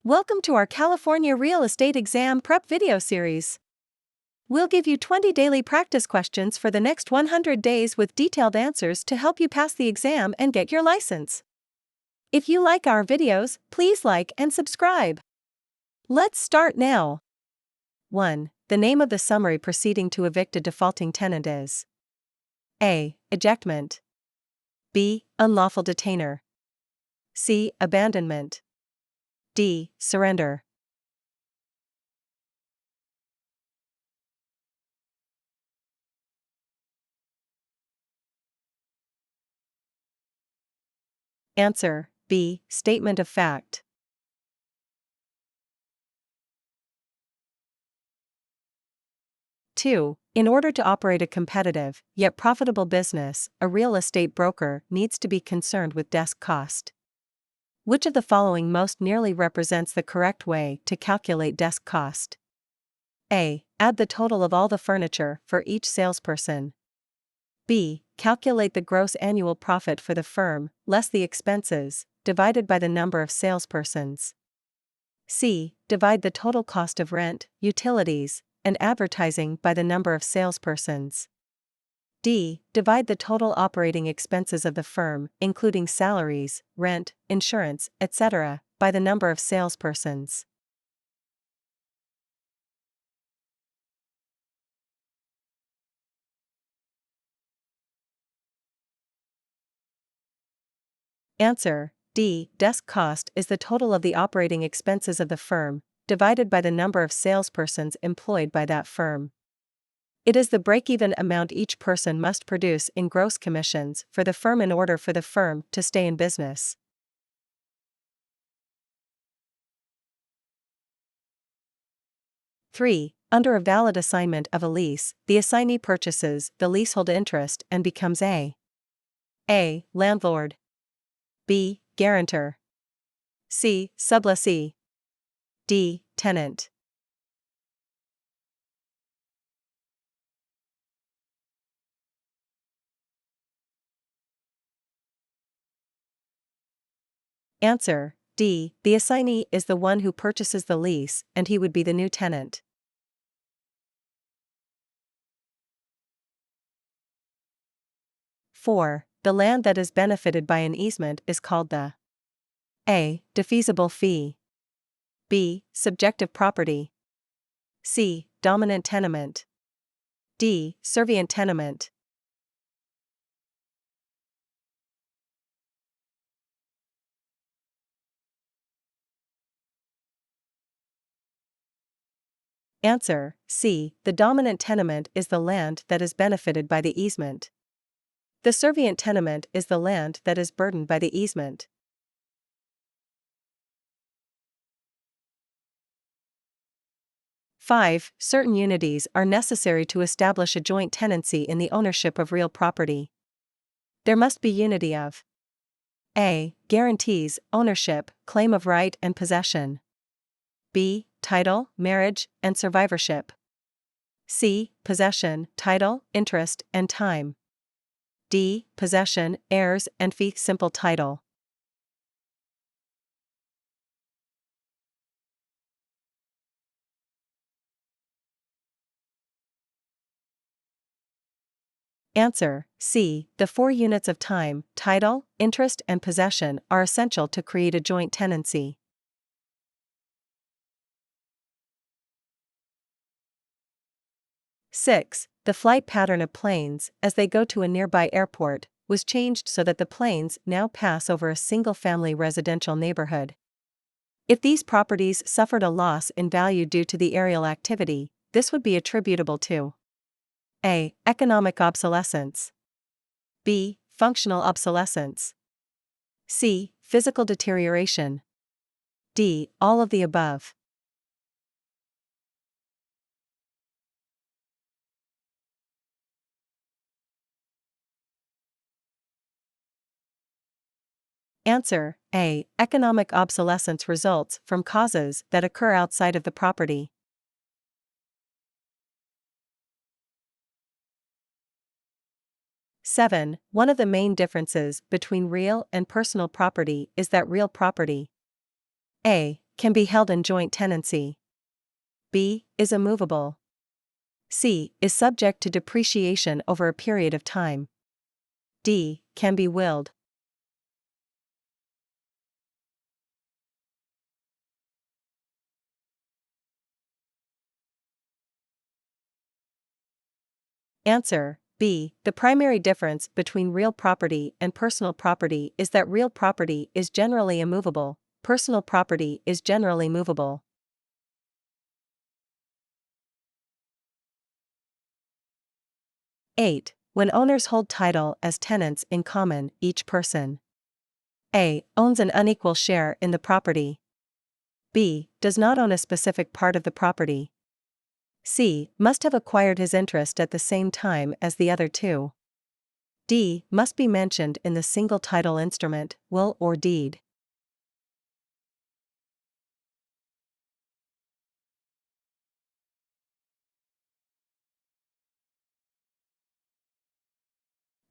Welcome to our California Real Estate Exam Prep video series. We'll give you 20 daily practice questions for the next 100 days with detailed answers to help you pass the exam and get your license. If you like our videos, please like and subscribe. Let's start now. 1. The name of the summary proceeding to evict a defaulting tenant is A. Ejectment. B. Unlawful detainer. C. Abandonment. D. Surrender. Answer B. Statement of fact. 2. In order to operate a competitive, yet profitable business, a real estate broker needs to be concerned with desk cost. Which of the following most nearly represents the correct way to calculate desk cost? A. Add the total of all the furniture for each salesperson. B. Calculate the gross annual profit for the firm, less the expenses, divided by the number of salespersons. C. Divide the total cost of rent, utilities, and advertising by the number of salespersons. D. Divide the total operating expenses of the firm, including salaries, rent, insurance, etc., by the number of salespersons. Answer D. Desk cost is the total of the operating expenses of the firm, divided by the number of salespersons employed by that firm. It is the break-even amount each person must produce in gross commissions for the firm in order for the firm to stay in business. Three. Under a valid assignment of a lease, the assignee purchases the leasehold interest and becomes A. Landlord. B. Guarantor. C. Sublessee. D. Tenant. Answer D. The assignee is the one who purchases the lease, and he would be the new tenant. Four. The land that is benefited by an easement is called the A. Defeasible fee. B. Subjective property. C. Dominant tenement. D. Servient tenement. Answer C. The dominant tenement is the land that is benefited by the easement. The servient tenement is the land that is burdened by the easement. 5. Certain unities are necessary to establish a joint tenancy in the ownership of real property. There must be unity of A. Guarantees, ownership, claim of right and possession. B. Title, marriage, and survivorship. C. Possession, title, interest, and time. D. Possession, heirs, and fee simple title. Answer C. The 4 units of time, title, interest, and possession are essential to create a joint tenancy. 6. The flight pattern of planes, as they go to a nearby airport, was changed so that the planes now pass over a single-family residential neighborhood. If these properties suffered a loss in value due to the aerial activity, this would be attributable to A. Economic obsolescence. B. Functional obsolescence. C. Physical deterioration. D. All of the above. Answer A. Economic obsolescence results from causes that occur outside of the property. 7. One of the main differences between real and personal property is that real property A. can be held in joint tenancy. B, is immovable. C, is subject to depreciation over a period of time. D, can be willed. Answer: B. The primary difference between real property and personal property is that real property is generally immovable, personal property is generally movable. 8. When owners hold title as tenants in common, each person A. owns an unequal share in the property. B. does not own a specific part of the property. C. must have acquired his interest at the same time as the other two. D. must be mentioned in the single title instrument, will or deed.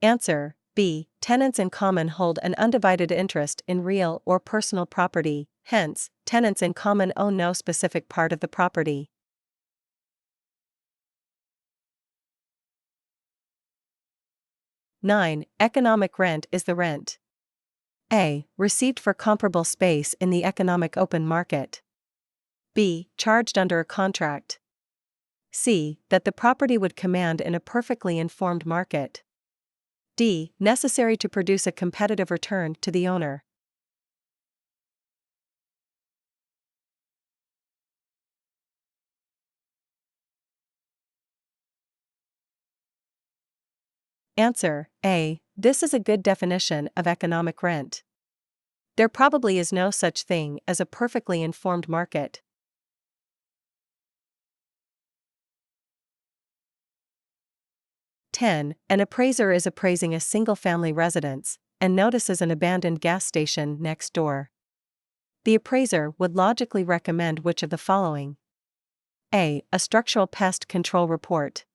Answer: B. Tenants in common hold an undivided interest in real or personal property, hence, tenants in common own no specific part of the property. 9. Economic rent is the rent A. received for comparable space in the economic open market. B. charged under a contract. C. that the property would command in a perfectly informed market. D. necessary to produce a competitive return to the owner. Answer: A. This is a good definition of economic rent. There probably is no such thing as a perfectly informed market. 10. An appraiser is appraising a single-family residence and notices an abandoned gas station next door. The appraiser would logically recommend which of the following: A. A structural pest control report.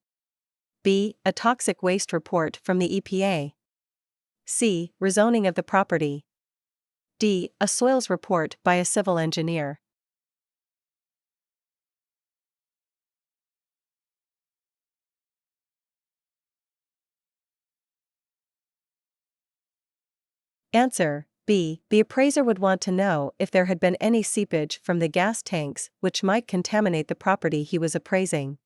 B. A toxic waste report from the EPA. C. Rezoning of the property. D. A soils report by a civil engineer. Answer: B. The appraiser would want to know if there had been any seepage from the gas tanks which might contaminate the property he was appraising.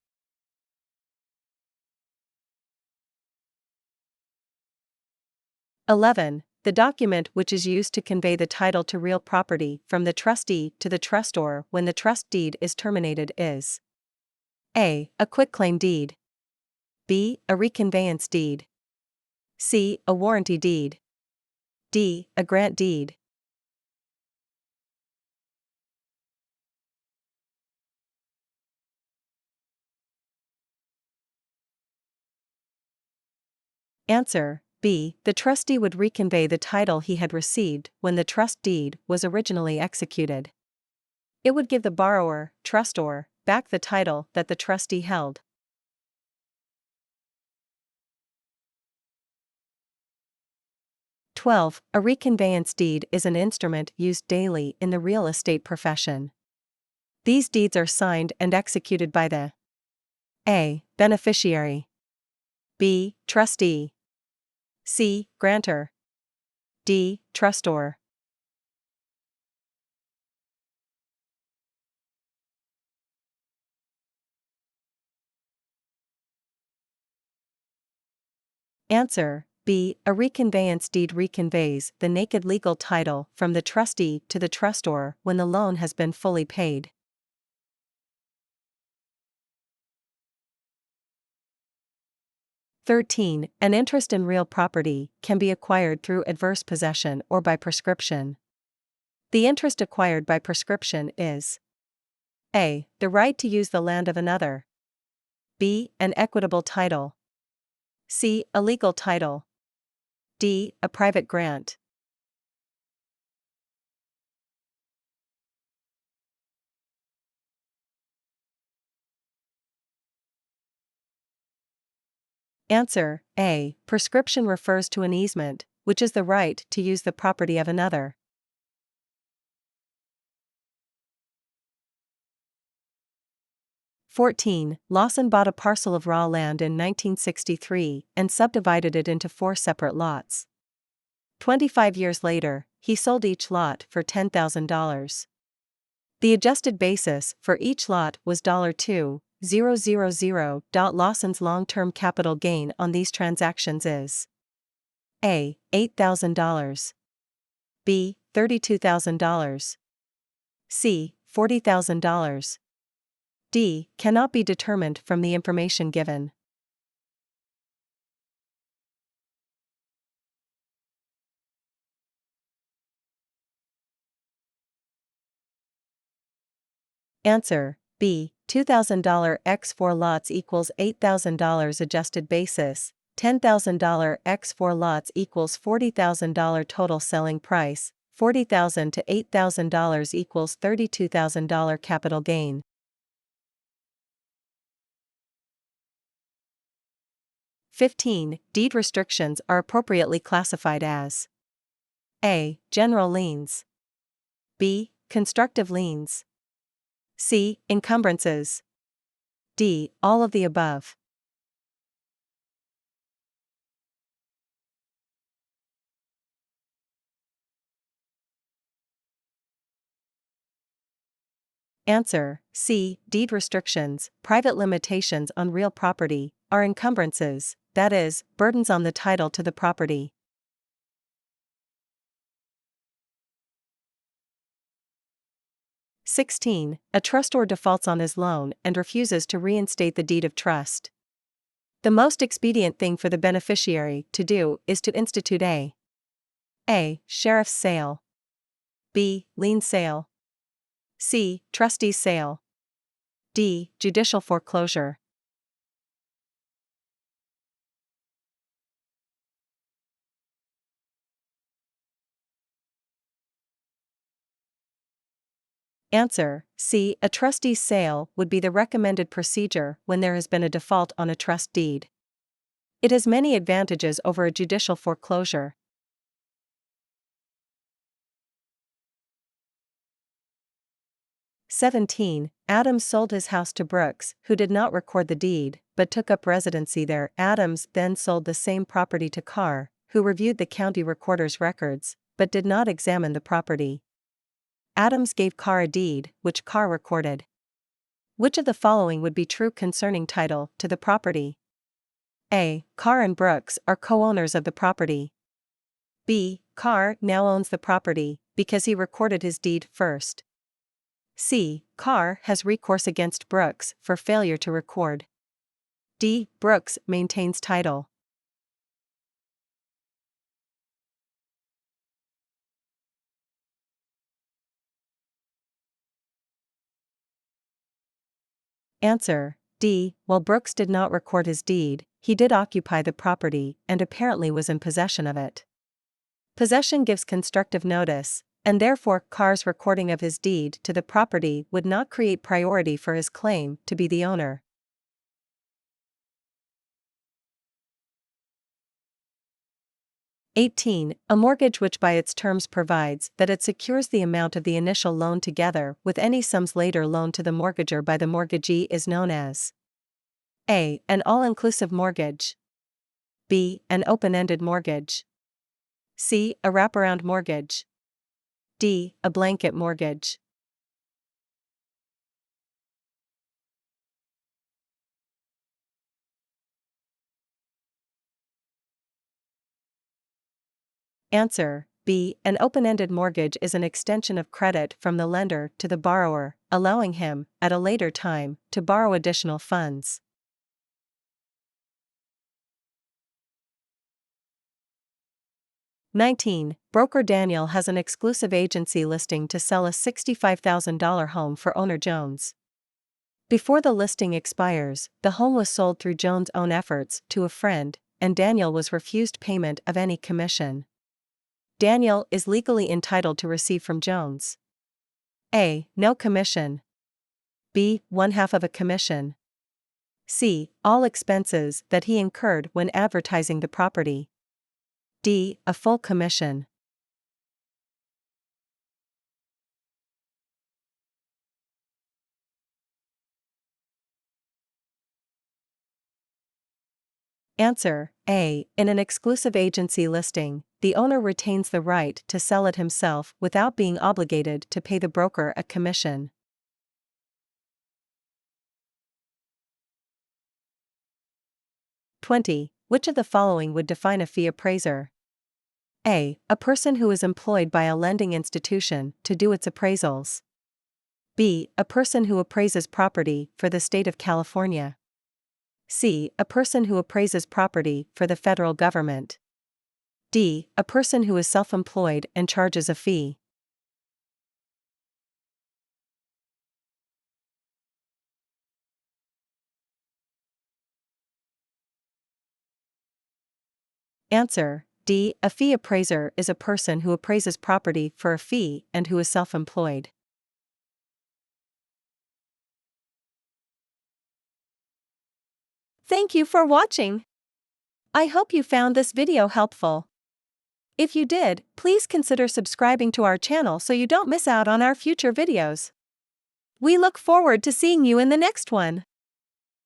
11. The document which is used to convey the title to real property from the trustee to the trustor when the trust deed is terminated is: A. A quitclaim deed. B. A reconveyance deed. C. A warranty deed. D. A grant deed. Answer: B. The trustee would reconvey the title he had received when the trust deed was originally executed. It would give the borrower, trustor, back the title that the trustee held. 12. A reconveyance deed is an instrument used daily in the real estate profession. These deeds are signed and executed by the A. beneficiary. B. trustee. C. grantor. D. trustor. Answer: B. A reconveyance deed reconveys the naked legal title from the trustee to the trustor when the loan has been fully paid. 13. An interest in real property can be acquired through adverse possession or by prescription. The interest acquired by prescription is: A. The right to use the land of another. B. An equitable title. C. A legal title. D. A private grant. Answer: A. Prescription refers to an easement, which is the right to use the property of another. 14. Lawson bought a parcel of raw land in 1963 and subdivided it into 4 separate lots. 25 years later, he sold each lot for $10,000. The adjusted basis for each lot was $2,000. Lawson's long-term capital gain on these transactions is A. $8,000, B. $32,000, C. $40,000. D. Cannot be determined from the information given. Answer B. $2,000 x 4 lots equals $8,000 adjusted basis, $10,000 x 4 lots equals $40,000 total selling price, $40,000 to $8,000 equals $32,000 capital gain. 15. Deed restrictions are appropriately classified as A. General liens, B. Constructive liens, C. Encumbrances, D. All of the above. Answer C. Deed restrictions, private limitations on real property, are encumbrances, that is, burdens on the title to the property. 16. A trustor defaults on his loan and refuses to reinstate the deed of trust. The most expedient thing for the beneficiary to do is to institute A. Sheriff's sale, B. Lien sale, C. Trustee's sale, D. Judicial foreclosure. Answer C. A trustee's sale would be the recommended procedure when there has been a default on a trust deed. It has many advantages over a judicial foreclosure. 17. Adams sold his house to Brooks, who did not record the deed, but took up residency there. Adams then sold the same property to Carr, who reviewed the county recorder's records, but did not examine the property. Adams gave Carr a deed, which Carr recorded. Which of the following would be true concerning title to the property? A. Carr and Brooks are co-owners of the property. B. Carr now owns the property, because he recorded his deed first. C. Carr has recourse against Brooks for failure to record. D. Brooks maintains title. Answer D. While Brooks did not record his deed, he did occupy the property and apparently was in possession of it. Possession gives constructive notice, and therefore Carr's recording of his deed to the property would not create priority for his claim to be the owner. 18. A mortgage which by its terms provides that it secures the amount of the initial loan together with any sums later loaned to the mortgagor by the mortgagee is known as A. An all-inclusive mortgage, B. An open-ended mortgage, C. A wraparound mortgage, D. A blanket mortgage. Answer B. An open-ended mortgage is an extension of credit from the lender to the borrower, allowing him, at a later time, to borrow additional funds. 19. Broker Daniel has an exclusive agency listing to sell a $65,000 home for owner Jones. Before the listing expires, the home was sold through Jones' own efforts to a friend, and Daniel was refused payment of any commission. Daniel is legally entitled to receive from Jones A. No commission, B. 1/2 of a commission, C. All expenses that he incurred when advertising the property, D. A full commission. Answer: A. In an exclusive agency listing, the owner retains the right to sell it himself without being obligated to pay the broker a commission. 20. Which of the following would define a fee appraiser? A. A person who is employed by a lending institution to do its appraisals. B. A person who appraises property for the state of California. C. A person who appraises property for the federal government. D. A person who is self-employed and charges a fee. Answer: D. A fee appraiser is a person who appraises property for a fee and who is self-employed. Thank you for watching. I hope you found this video helpful. If you did, please consider subscribing to our channel so you don't miss out on our future videos. We look forward to seeing you in the next one.